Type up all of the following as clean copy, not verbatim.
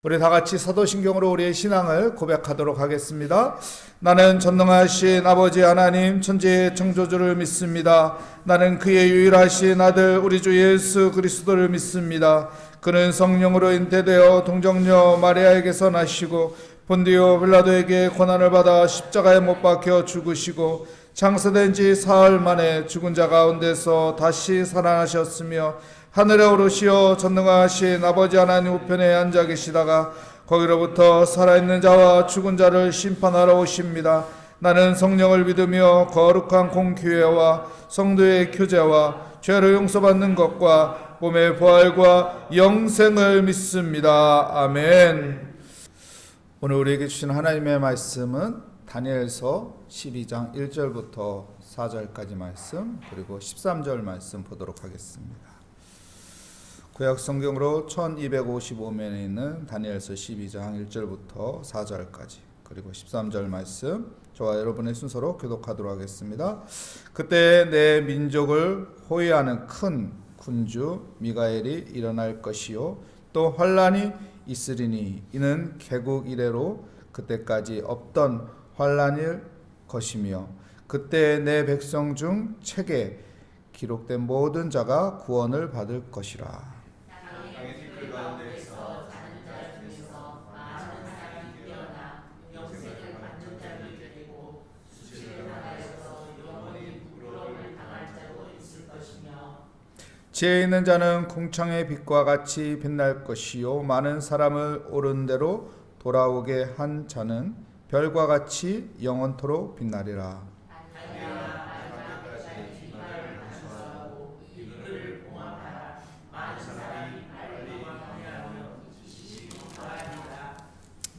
우리 다 같이 사도신경으로 우리의 신앙을 고백하도록 하겠습니다. 나는 전능하신 아버지 하나님 천지의 창조주를 믿습니다. 나는 그의 유일하신 아들 우리 주 예수 그리스도를 믿습니다. 그는 성령으로 잉태되어 동정녀 마리아에게서 나시고 본디오 빌라도에게 고난을 받아 십자가에 못 박혀 죽으시고 장사된 지 사흘 만에 죽은 자 가운데서 다시 살아나셨으며 하늘에 오르시어 전능하신 아버지 하나님 우편에 앉아 계시다가 거기로부터 살아있는 자와 죽은 자를 심판하러 오십니다. 나는 성령을 믿으며 거룩한 공교회와 성도의 교제와 죄를 용서받는 것과 몸의 부활과 영생을 믿습니다. 아멘. 오늘 우리에게 주신 하나님의 말씀은 다니엘서 12장 1절부터 4절까지 말씀, 그리고 13절 말씀 보도록 하겠습니다. 구약 성경으로 1255면에 있는 다니엘서 12장 1절부터 4절까지, 그리고 13절 말씀 저와 여러분의 순서로 교독하도록 하겠습니다. 그때 내 민족을 호위하는 큰 군주 미가엘이 일어날 것이요 또 환란이 있으리니 이는 개국 이래로 그때까지 없던 환란일 것이며 그때 내 백성 중 책에 기록된 모든 자가 구원을 받을 것이라. 지혜 있는 자는 궁창의 빛과 같이 빛날 것이요 많은 사람을 옳은 대로 돌아오게 한 자는 별과 같이 영원토록 빛나리라.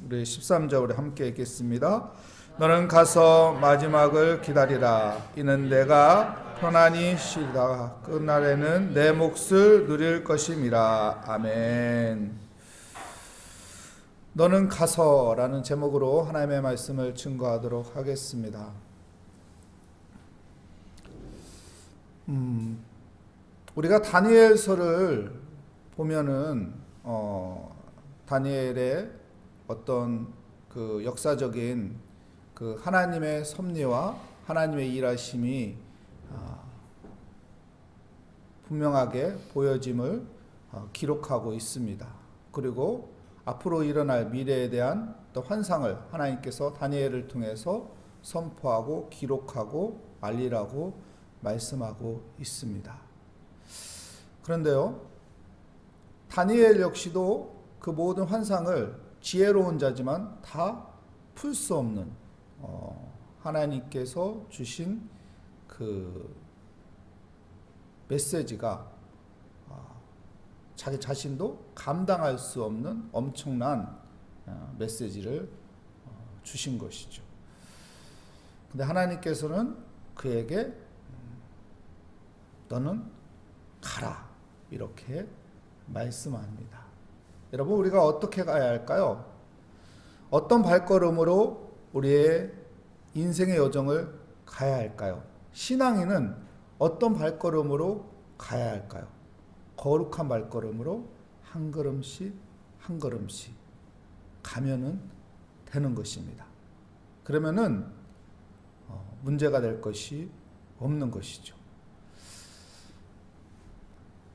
우리 13절 우리 함께 읽겠습니다. 너는 가서 마지막을 기다리라. 이는 내가 편안히 쉬다 끝날에는 내 몫을 누릴 것임이라. 아멘. 너는 가서라는 제목으로 하나님의 말씀을 증거하도록 하겠습니다. 우리가 다니엘서를 보면은 다니엘의 어떤 그 역사적인 그 하나님의 섭리와 하나님의 일하심이 분명하게 보여짐을 기록하고 있습니다. 그리고 앞으로 일어날 미래에 대한 또 환상을 하나님께서 다니엘을 통해서 선포하고 기록하고 알리라고 말씀하고 있습니다. 그런데요, 다니엘 역시도 그 모든 환상을 지혜로운 자지만 다 풀 수 없는 하나님께서 주신 그 메시지가 자기 자신도 감당할 수 없는 엄청난 메시지를 주신 것이죠. 근데 하나님께서는 그에게 너는 가라 이렇게 말씀합니다. 여러분, 우리가 어떻게 가야 할까요? 어떤 발걸음으로 우리의 인생의 여정을 가야 할까요? 신앙인은 어떤 발걸음으로 가야 할까요? 거룩한 발걸음으로 한 걸음씩 한 걸음씩 가면은 되는 것입니다. 그러면은 문제가 될 것이 없는 것이죠.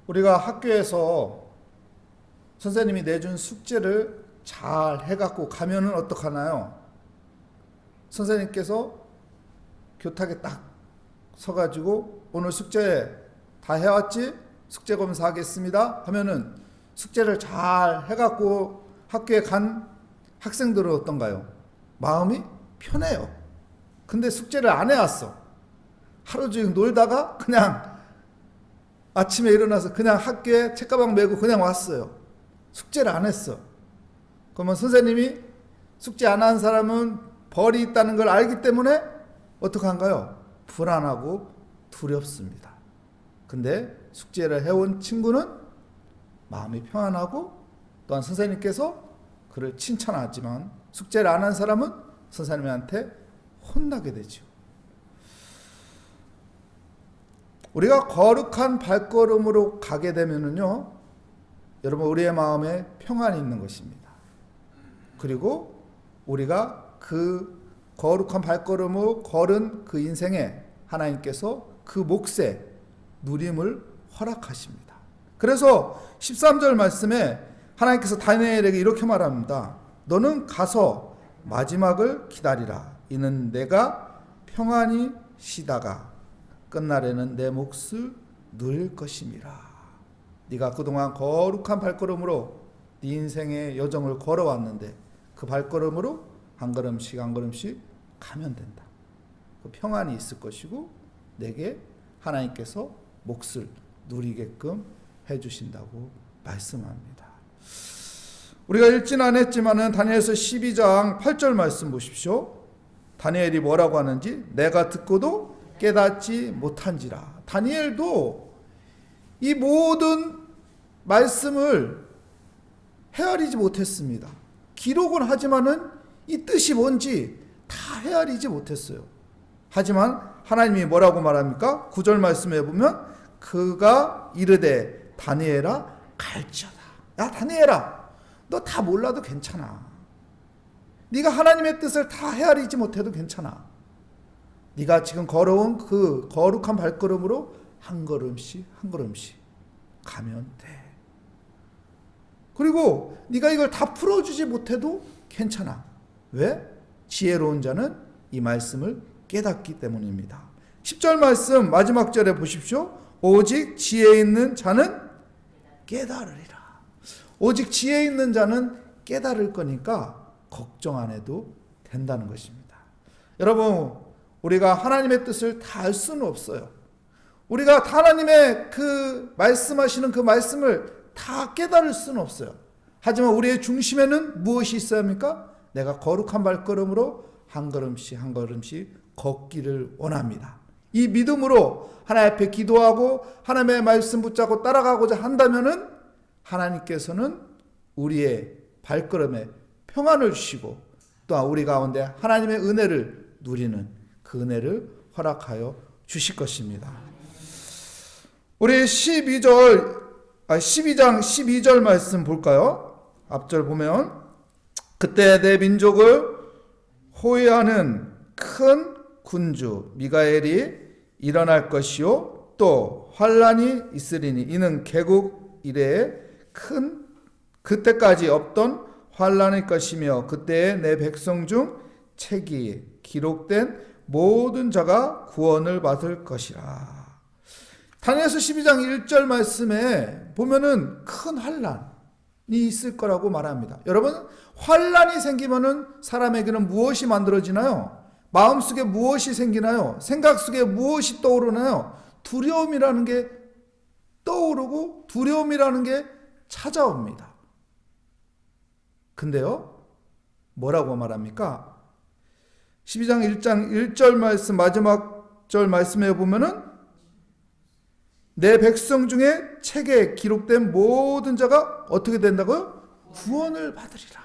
우리가 학교에서 선생님이 내준 숙제를 잘 해갖고 가면은 어떡하나요? 선생님께서 교탁에 딱 서가지고 오늘 숙제 다 해왔지? 숙제 검사하겠습니다 하면은 숙제를 잘 해갖고 학교에 간 학생들은 어떤가요? 마음이 편해요. 근데 숙제를 안 해왔어. 하루 종일 놀다가 그냥 아침에 일어나서 그냥 학교에 책가방 메고 그냥 왔어요. 숙제를 안 했어. 그러면 선생님이 숙제 안 한 사람은 벌이 있다는 걸 알기 때문에 어떻게 한가요? 불안하고 두렵습니다. 근데 숙제를 해온 친구는 마음이 평안하고 또한 선생님께서 그를 칭찬하지만 숙제를 안 한 사람은 선생님한테 혼나게 되죠. 우리가 거룩한 발걸음으로 가게 되면은요, 여러분 우리의 마음에 평안이 있는 것입니다. 그리고 우리가 그 거룩한 발걸음으로 걸은 그 인생에 하나님께서 그 몫에 누림을 허락하십니다. 그래서 13절 말씀에 하나님께서 다니엘에게 이렇게 말합니다. 너는 가서 마지막을 기다리라. 이는 내가 평안히 쉬다가 끝날에는 내 몫을 누릴 것임이라. 네가 그동안 거룩한 발걸음으로 네 인생의 여정을 걸어왔는데 그 발걸음으로 한 걸음씩 한 걸음씩 가면 된다. 그 평안이 있을 것이고 내게 하나님께서 몫을 누리게끔 해주신다고 말씀합니다. 우리가 읽진 않았지만은 다니엘서 12장 8절 말씀 보십시오. 다니엘이 뭐라고 하는지 내가 듣고도 깨닫지 못한지라. 다니엘도 이 모든 말씀을 헤아리지 못했습니다. 기록은 하지만은 이 뜻이 뭔지 다 헤아리지 못했어요. 하지만 하나님이 뭐라고 말합니까? 9절 말씀에 보면 그가 이르되 다니엘아 갈지어다. 야 다니엘아 너 다 몰라도 괜찮아. 네가 하나님의 뜻을 다 헤아리지 못해도 괜찮아. 네가 지금 걸어온 그 거룩한 발걸음으로 한 걸음씩 한 걸음씩 가면 돼. 그리고 네가 이걸 다 풀어주지 못해도 괜찮아. 왜? 지혜로운 자는 이 말씀을 깨닫기 때문입니다. 10절 말씀 마지막 절에 보십시오. 오직 지혜 있는 자는 깨달으리라. 오직 지혜 있는 자는 깨달을 거니까 걱정 안 해도 된다는 것입니다. 여러분, 우리가 하나님의 뜻을 다 알 수는 없어요. 우리가 하나님의 그 말씀하시는 그 말씀을 다 깨달을 수는 없어요. 하지만 우리의 중심에는 무엇이 있어야 합니까? 내가 거룩한 발걸음으로 한 걸음씩 한 걸음씩 걷기를 원합니다. 이 믿음으로 하나님 앞에 기도하고 하나님의 말씀 붙잡고 따라가고자 한다면은 하나님께서는 우리의 발걸음에 평안을 주시고 또한 우리 가운데 하나님의 은혜를 누리는 그 은혜를 허락하여 주실 것입니다. 우리 12장 12절 말씀 볼까요? 앞절 보면 그때 내 민족을 호위하는 큰 군주 미가엘이 일어날 것이요 또 환란이 있으리니 이는 개국 이래에 큰 그때까지 없던 환란일 것이며 그때에 내 백성 중 책이 기록된 모든 자가 구원을 받을 것이라. 다니엘서 12장 1절 말씀에 보면은 큰 환란이 있을 거라고 말합니다. 여러분, 환란이 생기면은 사람에게는 무엇이 만들어지나요? 마음속에 무엇이 생기나요? 생각 속에 무엇이 떠오르나요? 두려움이라는 게 떠오르고 두려움이라는 게 찾아옵니다. 근데요, 뭐라고 말합니까? 12장 1절 말씀 마지막 절 말씀에 보면은 내 백성 중에 책에 기록된 모든 자가 어떻게 된다고요? 구원을 받으리라.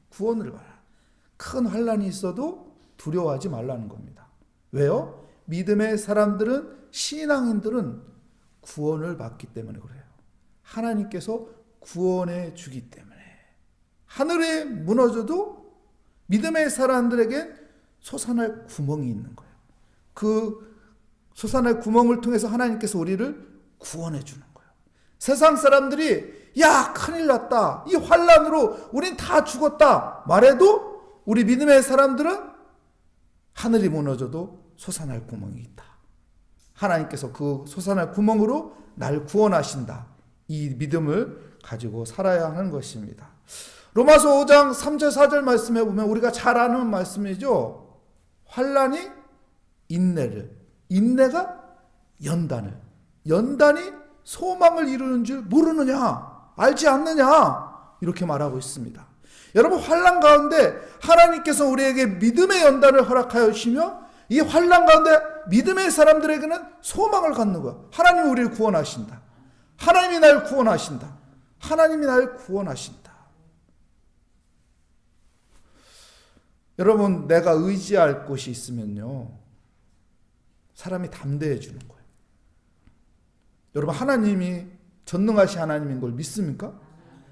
구원을 받으라. 큰 환란이 있어도 두려워하지 말라는 겁니다. 왜요? 믿음의 사람들은 신앙인들은 구원을 받기 때문에 그래요. 하나님께서 구원해 주기 때문에. 하늘에 무너져도 믿음의 사람들에겐 솟아날 구멍이 있는 거예요. 그 솟아날 구멍을 통해서 하나님께서 우리를 구원해 주는 거예요. 세상 사람들이 야 큰일 났다, 이 환란으로 우린 다 죽었다 말해도 우리 믿음의 사람들은 하늘이 무너져도 솟아날 구멍이 있다. 하나님께서 그 솟아날 구멍으로 날 구원하신다. 이 믿음을 가지고 살아야 하는 것입니다. 로마서 5장 3절 4절 말씀에 보면 우리가 잘 아는 말씀이죠. 환란이 인내를, 인내가 연단을, 연단이 소망을 이루는 줄 모르느냐, 알지 않느냐, 이렇게 말하고 있습니다. 여러분, 환란 가운데 하나님께서 우리에게 믿음의 연단을 허락하여 주시며 이 환란 가운데 믿음의 사람들에게는 소망을 갖는 거야. 하나님이 우리를 구원하신다. 하나님이 날 구원하신다. 하나님이 날 구원하신다. 여러분, 내가 의지할 곳이 있으면요, 사람이 담대해 주는 거예요. 여러분, 하나님이 전능하신 하나님인 걸 믿습니까?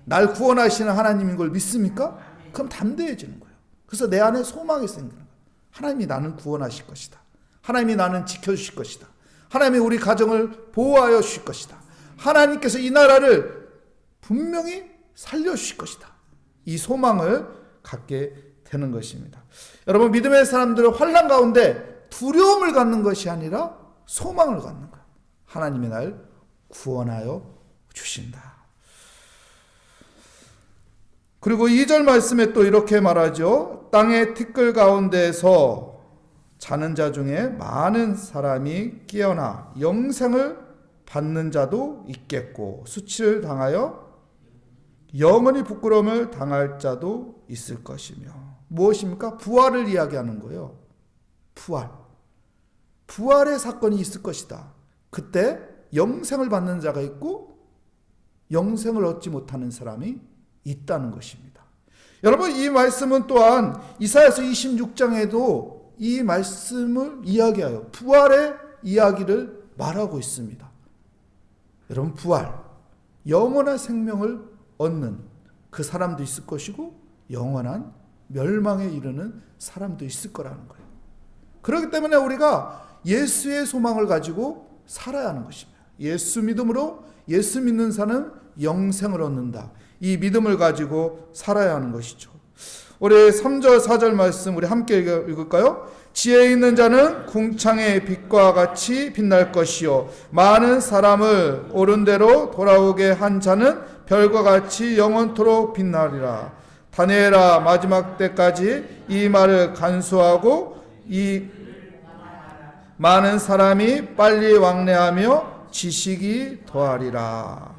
날 구원하시는 하나님인 걸 믿습니까? 그럼 담대해지는 거예요. 그래서 내 안에 소망이 생기는 거예요. 하나님이 나는 구원하실 것이다. 하나님이 나는 지켜주실 것이다. 하나님이 우리 가정을 보호하여 주실 것이다. 하나님께서 이 나라를 분명히 살려주실 것이다. 이 소망을 갖게 되는 것입니다. 여러분, 믿음의 사람들은 환난 가운데 두려움을 갖는 것이 아니라 소망을 갖는 거예요. 하나님이 날 구원하여 주신다. 그리고 2절 말씀에 또 이렇게 말하죠. 땅의 티끌 가운데에서 자는 자 중에 많은 사람이 깨어나 영생을 받는 자도 있겠고 수치를 당하여 영원히 부끄러움을 당할 자도 있을 것이며. 무엇입니까? 부활을 이야기하는 거예요. 부활의 사건이 있을 것이다. 그때 영생을 받는 자가 있고 영생을 얻지 못하는 사람이 있다는 것입니다. 여러분, 이 말씀은 또한 이사야서 26장에도 이 말씀을 이야기하여 부활의 이야기를 말하고 있습니다. 여러분, 부활, 영원한 생명을 얻는 그 사람도 있을 것이고 영원한 멸망에 이르는 사람도 있을 거라는 거예요. 그렇기 때문에 우리가 예수의 소망을 가지고 살아야 하는 것입니다. 예수 믿음으로 예수 믿는 자는 영생을 얻는다. 이 믿음을 가지고 살아야 하는 것이죠. 우리 3절 4절 말씀 우리 함께 읽을까요? 지혜 있는 자는 궁창의 빛과 같이 빛날 것이요 많은 사람을 옳은 대로 돌아오게 한 자는 별과 같이 영원토록 빛나리라. 다니엘아, 마지막 때까지 이 말을 간수하고 이 많은 사람이 빨리 왕래하며 지식이 더하리라.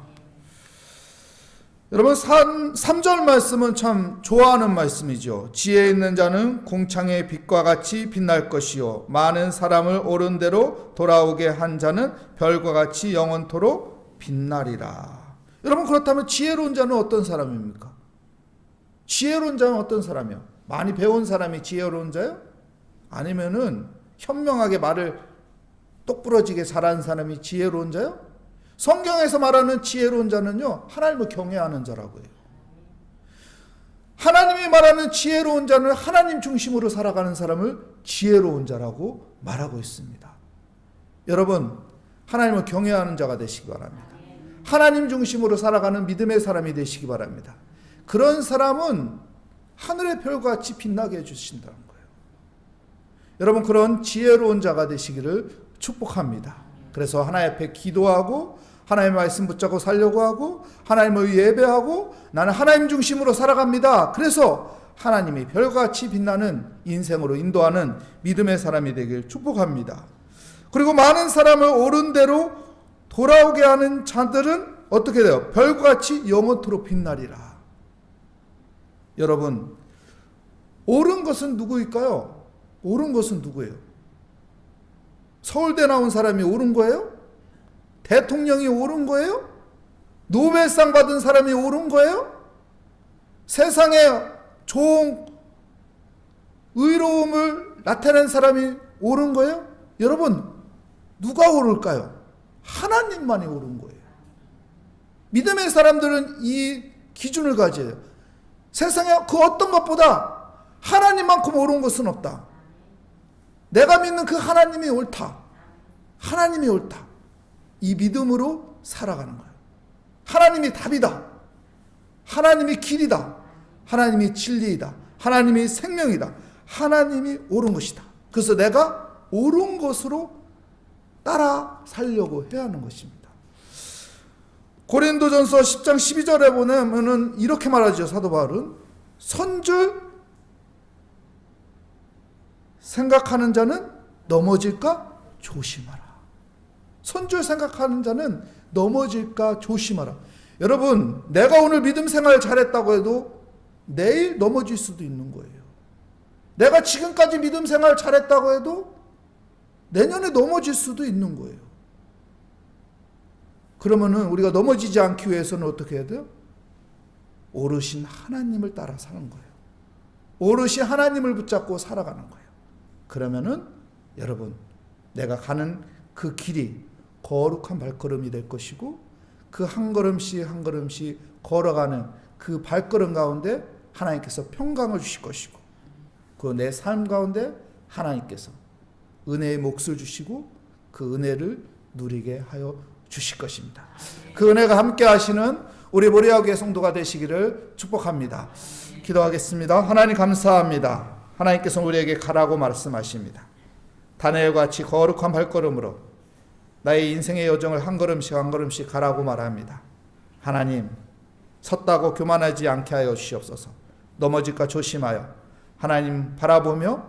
여러분, 3절 말씀은 참 좋아하는 말씀이죠. 지혜 있는 자는 궁창의 빛과 같이 빛날 것이요 많은 사람을 옳은 대로 돌아오게 한 자는 별과 같이 영원토록 빛나리라. 여러분, 그렇다면 지혜로운 자는 어떤 사람입니까? 지혜로운 자는 어떤 사람이요? 많이 배운 사람이 지혜로운 자요? 아니면은 현명하게 말을 똑부러지게 잘하는 사람이 지혜로운 자요? 성경에서 말하는 지혜로운 자는요, 하나님을 경외하는 자라고 해요. 하나님이 말하는 지혜로운 자는 하나님 중심으로 살아가는 사람을 지혜로운 자라고 말하고 있습니다. 여러분, 하나님을 경외하는 자가 되시기 바랍니다. 하나님 중심으로 살아가는 믿음의 사람이 되시기 바랍니다. 그런 사람은 하늘의 별과 같이 빛나게 해주신다는 거예요. 여러분, 그런 지혜로운 자가 되시기를 축복합니다. 그래서 하나님 앞에 기도하고 하나님의 말씀 붙잡고 살려고 하고 하나님을 예배하고 나는 하나님 중심으로 살아갑니다. 그래서 하나님이 별같이 빛나는 인생으로 인도하는 믿음의 사람이 되길 축복합니다. 그리고 많은 사람을 옳은 대로 돌아오게 하는 자들은 어떻게 돼요? 별같이 영원토록 빛나리라. 여러분, 옳은 것은 누구일까요? 옳은 것은 누구예요? 서울대 나온 사람이 옳은 거예요? 대통령이 옳은 거예요? 노벨상 받은 사람이 옳은 거예요? 세상에 좋은 의로움을 나타낸 사람이 옳은 거예요? 여러분, 누가 옳을까요? 하나님만이 옳은 거예요. 믿음의 사람들은 이 기준을 가져요. 세상에 그 어떤 것보다 하나님만큼 옳은 것은 없다. 내가 믿는 그 하나님이 옳다. 하나님이 옳다. 이 믿음으로 살아가는 거예요. 하나님이 답이다. 하나님이 길이다. 하나님이 진리이다. 하나님이 생명이다. 하나님이 옳은 것이다. 그래서 내가 옳은 것으로 따라 살려고 해야 하는 것입니다. 고린도전서 10장 12절에 보면 이렇게 말하죠. 사도 바울은 선줄 생각하는 자는 넘어질까 조심하라. 선줄 생각하는 자는 넘어질까 조심하라. 여러분, 내가 오늘 믿음 생활 잘했다고 해도 내일 넘어질 수도 있는 거예요. 내가 지금까지 믿음 생활 잘했다고 해도 내년에 넘어질 수도 있는 거예요. 그러면은 우리가 넘어지지 않기 위해서는 어떻게 해야 돼요? 오르신 하나님을 따라 사는 거예요. 오르신 하나님을 붙잡고 살아가는 거예요. 그러면은 여러분, 내가 가는 그 길이 거룩한 발걸음이 될 것이고 그 한 걸음씩 한 걸음씩 걸어가는 그 발걸음 가운데 하나님께서 평강을 주실 것이고, 그 내 삶 가운데 하나님께서 은혜의 몫을 주시고 그 은혜를 누리게 하여 주실 것입니다. 그 은혜가 함께 하시는 우리 모리아교회 성도가 되시기를 축복합니다. 기도하겠습니다. 하나님 감사합니다. 하나님께서 우리에게 가라고 말씀하십니다. 다니엘과 같이 거룩한 발걸음으로 나의 인생의 여정을 한 걸음씩 한 걸음씩 가라고 말합니다. 하나님, 섰다고 교만하지 않게 하여 주시옵소서. 넘어질까 조심하여 하나님 바라보며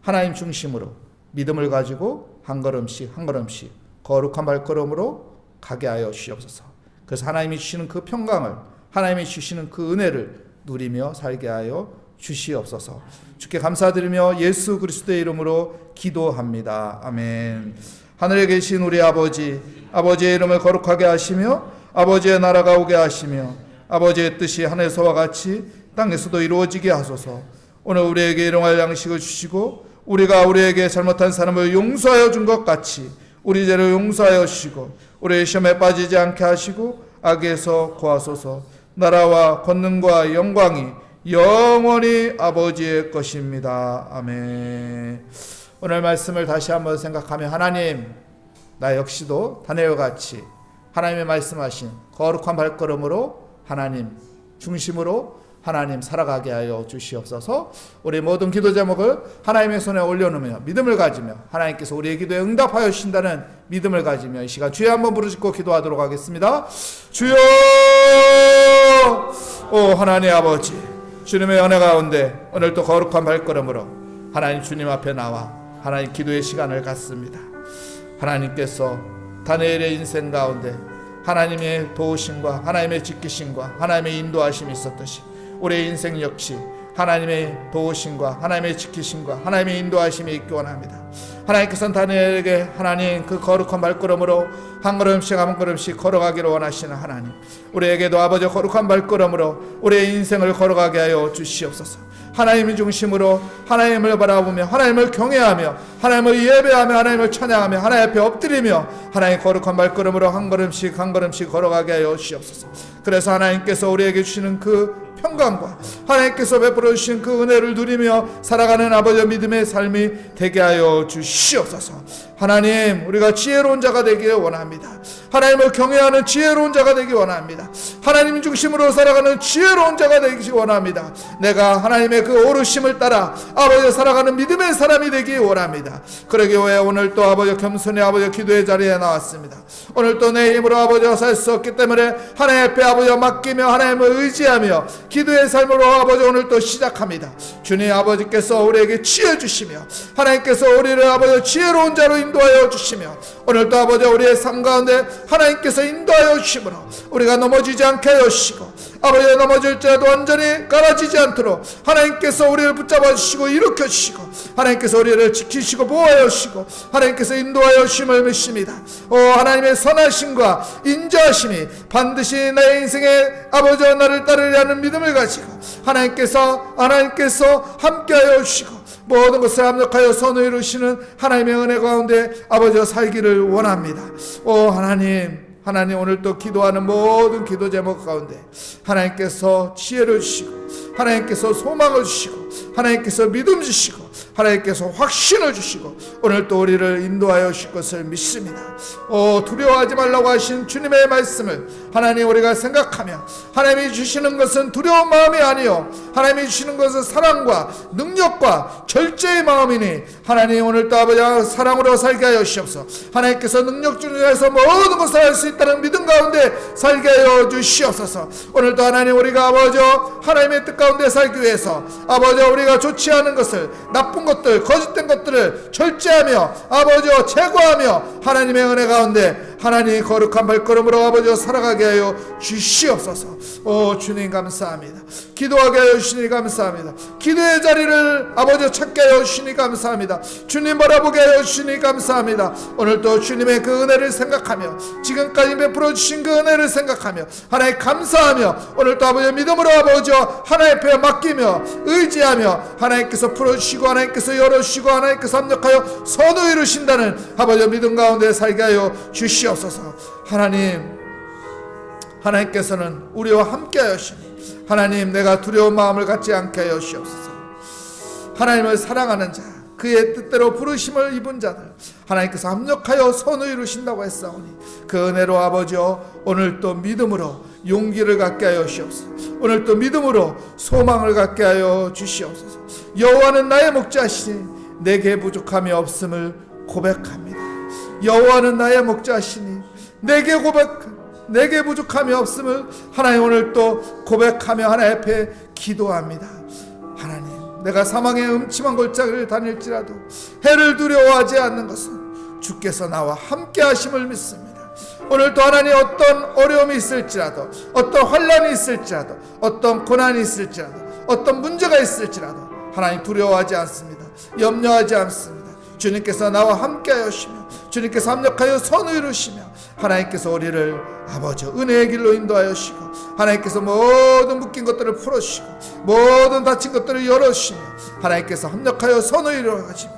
하나님 중심으로 믿음을 가지고 한 걸음씩 한 걸음씩 거룩한 발걸음으로 가게 하여 주시옵소서. 그래서 하나님이 주시는 그 평강을, 하나님이 주시는 그 은혜를 누리며 살게 하여 주시옵소서. 주께 감사드리며 예수 그리스도의 이름으로 기도합니다. 아멘. 하늘에 계신 우리 아버지, 아버지의 이름을 거룩하게 하시며 아버지의 나라가 오게 하시며 아버지의 뜻이 하늘에서와 같이 땅에서도 이루어지게 하소서. 오늘 우리에게 일용할 양식을 주시고 우리가 우리에게 잘못한 사람을 용서하여 준 것 같이 우리 죄를 용서하여 주시고 우리의 시험에 빠지지 않게 하시고 악에서 구하소서. 나라와 권능과 영광이 영원히 아버지의 것입니다. 아멘. 오늘 말씀을 다시 한번 생각하며 하나님, 나 역시도 다니엘과 같이 하나님의 말씀하신 거룩한 발걸음으로 하나님 중심으로 하나님 살아가게 하여 주시옵소서. 우리 모든 기도 제목을 하나님의 손에 올려놓으며 믿음을 가지며 하나님께서 우리의 기도에 응답하여 주신다는 믿음을 가지며 이 시간 주여 한번 부르짖고 기도하도록 하겠습니다. 주여! 오 하나님 아버지, 주님의 은혜 가운데 오늘도 거룩한 발걸음으로 하나님 주님 앞에 나와 하나님 기도의 시간을 갖습니다. 하나님께서 다니엘의 인생 가운데 하나님의 도우심과 하나님의 지키심과 하나님의 인도하심이 있었듯이 우리의 인생 역시 하나님의 도우심과 하나님의 지키심과 하나님의 인도하심이 있기 원합니다. 하나님께서는 다니엘에게 하나님 그 거룩한 발걸음으로 한 걸음씩 한 걸음씩 걸어가기를 원하시는 하나님, 우리에게도 아버지 거룩한 발걸음으로 우리의 인생을 걸어가게 하여 주시옵소서. 하나님의 중심으로 하나님을 바라보며 하나님을 경외하며 하나님을 예배하며 하나님을 찬양하며 하나님 앞에 엎드리며 하나님 거룩한 발걸음으로 한 걸음씩 한 걸음씩 걸어가게 하여 주시옵소서. 그래서 하나님께서 우리에게 주시는 그 평강과 하나님께서 베풀어 주신 그 은혜를 누리며 살아가는 아버지의 믿음의 삶이 되게 하여 주시옵소서. 하나님, 우리가 지혜로운 자가 되기를 원합니다. 하나님을 경외하는 지혜로운 자가 되기 원합니다. 하나님 중심으로 살아가는 지혜로운 자가 되기 원합니다. 내가 하나님의 그 오르심을 따라 아버지 살아가는 믿음의 사람이 되기 원합니다. 그러기 위해 오늘 또 아버지 겸손히 아버지 기도의 자리에 나왔습니다. 오늘 또 내 힘으로 아버지와 살 수 없기 때문에 하나님 앞에 아버지와 맡기며 하나님을 의지하며 기도의 삶으로 아버지 오늘 또 시작합니다. 주님 아버지께서 우리에게 지혜 주시며 하나님께서 우리를 아버지 지혜로운 자로 인도하여 주시며 오늘 또 아버지 우리의 삶 가운데 하나님께서 인도하여 주심으로 우리가 넘어지지 않게 하여 주시고 아버지 넘어질지라도 완전히 깔아지지 않도록 하나님께서 우리를 붙잡아 주시고 일으켜 주시고 하나님께서 우리를 지키시고 보호하여 주시고 하나님께서 인도하여 주심을 믿습니다. 하나님의 선하심과 인자하심이 반드시 내 인생의 아버지와 나를 따르려는 믿음을 가지고 하나님께서 함께하여 주시고 모든 것을 합력하여 선을 이루시는 하나님의 은혜 가운데 아버지와 살기를 원합니다. 하나님 오늘 또 기도하는 모든 기도 제목 가운데 하나님께서 지혜를 주시고 하나님께서 소망을 주시고 하나님께서 믿음 주시고 하나님께서 확신을 주시고 오늘 또 우리를 인도하여 주실 것을 믿습니다. 두려워하지 말라고 하신 주님의 말씀을 하나님 우리가 생각하며 하나님이 주시는 것은 두려운 마음이 아니요 하나님이 주시는 것은 사랑과 능력과 절제의 마음이니 하나님 오늘 또 아버지 사랑으로 살게 하여 주시옵소서. 하나님께서 능력 중에서 모든 것을 할 수 있다는 믿음 가운데 살게 하여 주시옵소서. 오늘도 하나님 우리가 아버지 하나님의 뜻 가운데 살기 위해서 아버지 우리가 좋지 않은 것을 나쁜 것들 거짓된 것들을 절제하며 아버지 제거하며 하나님의 은혜 가운데 하나님 거룩한 발걸음으로 아버지 살아가게 하여 주시옵소서. 주님 감사합니다. 기도하게 하여 주시니 감사합니다. 기도의 자리를 아버지 찾게 하여 주시니 감사합니다. 주님 바라보게 하여 주시니 감사합니다. 오늘도 주님의 그 은혜를 생각하며 지금까지 베풀어 주신 그 은혜를 생각하며 하나님 감사하며 오늘도 아버지 믿음으로 아버지 하나님 앞에 맡기며 의지하며 하나님께서 풀어주시고 하나님께서 열어주시고 하나님께서 합력하여 선을 이루신다는 아버지 믿음 가운데 살게 하여 주시옵소서. 하나님께서는 우리와 함께 하시니 하나님, 내가 두려운 마음을 갖지 않게 하여 주시옵소서. 하나님을 사랑하는 자, 그의 뜻대로 부르심을 입은 자들, 하나님께서 합력하여 선을 이루신다고 했사오니 그 은혜로 아버지여, 오늘 또 믿음으로 용기를 갖게 하여 주시옵소서. 오늘 또 믿음으로 소망을 갖게 하여 주시옵소서. 여호와는 나의 목자시니 내게 부족함이 없음을 고백합니다. 여호와는 나의 목자시니 내게 부족함이 없음을 하나님 오늘 또 고백하며 하나님 앞에 기도합니다. 하나님, 내가 사망의 음침한 골짜기를 다닐지라도 해를 두려워하지 않는 것은 주께서 나와 함께 하심을 믿습니다. 오늘도 하나님, 어떤 어려움이 있을지라도, 어떤 환난이 있을지라도, 어떤 고난이 있을지라도, 어떤 문제가 있을지라도 하나님 두려워하지 않습니다. 염려하지 않습니다. 주님께서 나와 함께 하시며 주님께서 합력하여 선을 이루시며 하나님께서 우리를 아버지 은혜의 길로 인도하여 주시고 하나님께서 모든 묶인 것들을 풀어주시고 모든 닫힌 것들을 열어주시며 하나님께서 합력하여 선을 이루어가지고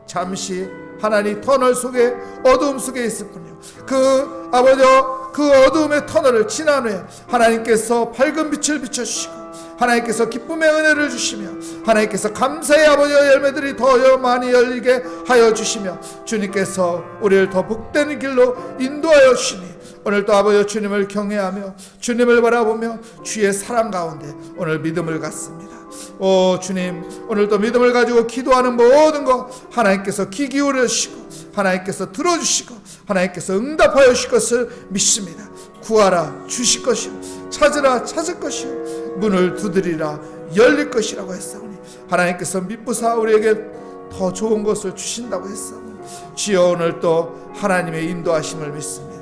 잠시 하나님 터널 속에 어두움 속에 있을 뿐이요, 그 아버지여 그 어두움의 터널을 지난 후에 하나님께서 밝은 빛을 비춰주시고 하나님께서 기쁨의 은혜를 주시며 하나님께서 감사의 아버지의 열매들이 더 많이 열리게 하여 주시며 주님께서 우리를 더 복된 길로 인도하여 주시니 오늘도 아버지 주님을 경외하며 주님을 바라보며 주의 사랑 가운데 오늘 믿음을 갖습니다. 오 주님, 오늘도 믿음을 가지고 기도하는 모든 것 하나님께서 귀 기울여 주시고 하나님께서 들어주시고 하나님께서 응답하여 주실 것을 믿습니다. 구하라 주실 것이요, 찾으라 찾을 것이요, 문을 두드리라 열릴 것이라고 했사오니 하나님께서 미쁘사 우리에게 더 좋은 것을 주신다고 했사오니 주여, 오늘 또 하나님의 인도하심을 믿습니다.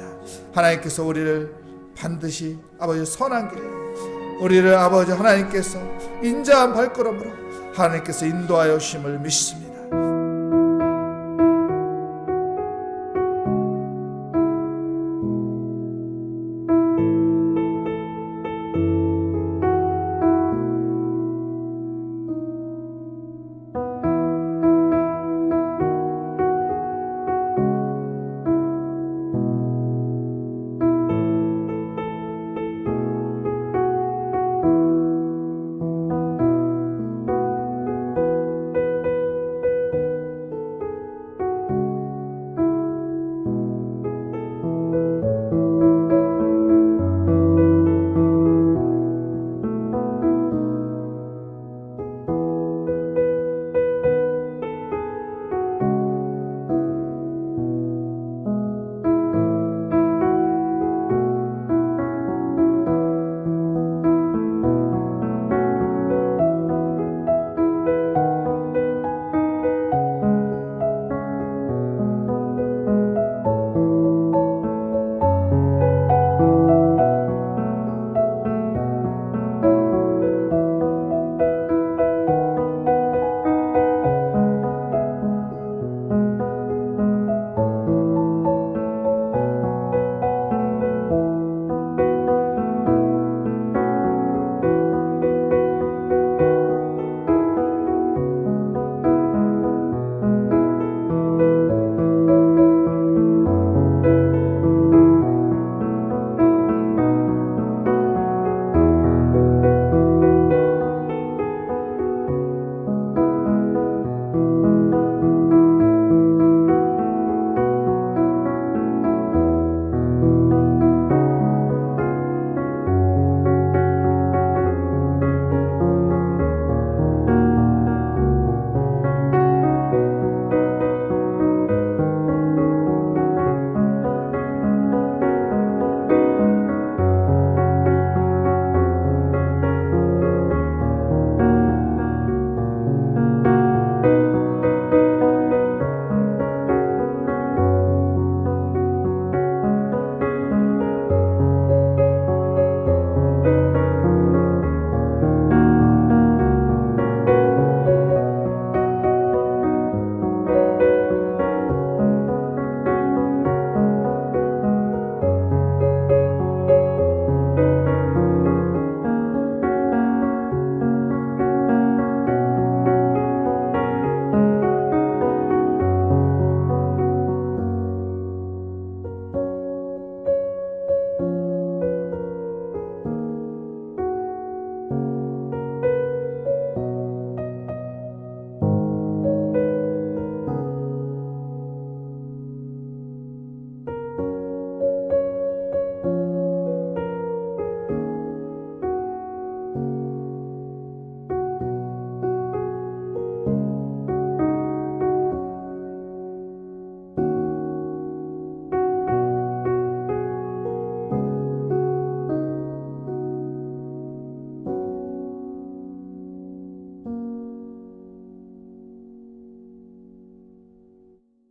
하나님께서 우리를 반드시 아버지 선한 길로, 우리를 아버지 하나님께서 인자한 발걸음으로 하나님께서 인도하여 주심을 믿습니다.